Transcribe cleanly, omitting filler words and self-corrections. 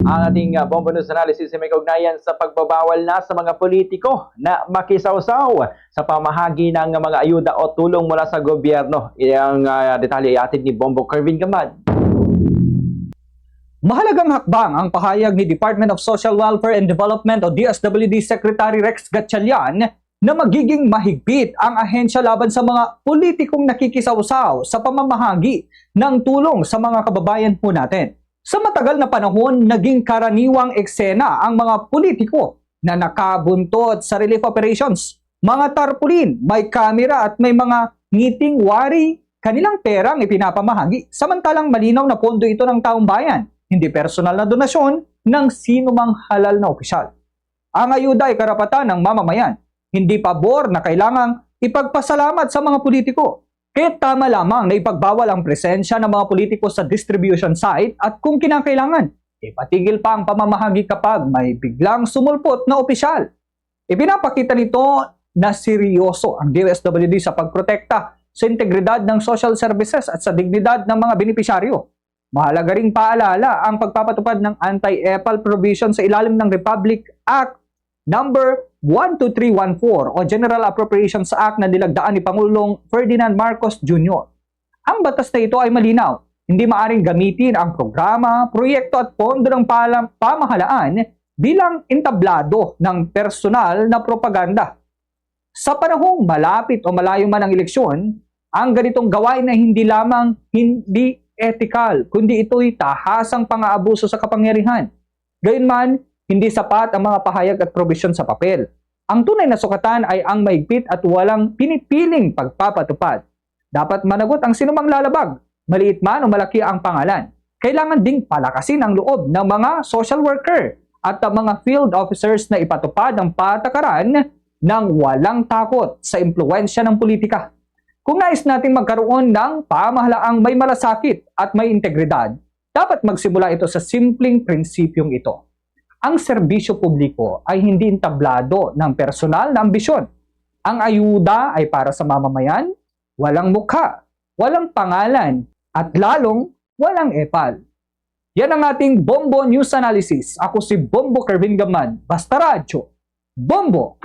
Ang ating Bombo News Analysis ay may kaugnayan sa pagbabawal na sa mga politiko na makisawsaw sa pamahagi ng mga ayuda o tulong mula sa gobyerno. Iyang detalye ay atin ni Bombo Kervin Gamad. Mahalagang hakbang ang pahayag ni Department of Social Welfare and Development o DSWD Secretary Rex Gatchalian na magiging mahigpit ang ahensya laban sa mga politikong nakikisawsaw sa pamamahagi ng tulong sa mga kababayan po natin. Sa matagal na panahon, naging karaniwang eksena ang mga politiko na nakabuntot sa relief operations. Mga tarpaulin, may kamera at may mga ngiting wari, kanilang perang ipinapamahagi. Samantalang malinaw na pondo ito ng taong bayan, hindi personal na donasyon ng sino mang halal na opisyal. Ang ayuda ay karapatan ng mamamayan, hindi pabor na kailangang ipagpasalamat sa mga politiko. Kaya tama lamang na ipagbawal ang presensya ng mga politiko sa distribution site at kung kinakailangan, ipatigil pa ang pamamahagi kapag may biglang sumulpot na opisyal. Ipinapakita nito na seryoso ang DSWD sa pagprotekta sa integridad ng social services at sa dignidad ng mga benepisyaryo. Mahalaga ring paalala ang pagpapatupad ng anti-EPAL provision sa ilalim ng Republic Act number 12314 o General Appropriations Act na nilagdaan ni Pangulong Ferdinand Marcos Jr. Ang batas na ito ay malinaw. Hindi maaring gamitin ang programa, proyekto at pondo ng pamahalaan bilang entablado ng personal na propaganda. Sa panahong malapit o malayo man ang eleksyon, ang ganitong gawain ay hindi lamang hindi ethical, kundi ito'y tahasang pang-aabuso sa kapangyarihan. Gayunman, hindi sapat ang mga pahayag at probisyon sa papel. Ang tunay na sukatan ay ang maigpit at walang pinipiling pagpapatupad. Dapat managot ang sinumang lalabag, maliit man o malaki ang pangalan. Kailangan ding palakasin ang loob ng mga social worker at ang mga field officers na ipatupad ang patakaran ng walang takot sa impluwensya ng politika. Kung nais natin magkaroon ng pamahalaang may malasakit at may integridad, dapat magsimula ito sa simpleng prinsipyong ito. Ang serbisyo publiko ay hindi entablado ng personal na ambisyon. Ang ayuda ay para sa mamamayan, walang mukha, walang pangalan, at lalong walang epal. Yan ang ating Bombo News Analysis. Ako si Bombo Kervin Gamad. Basta Radyo, Bombo!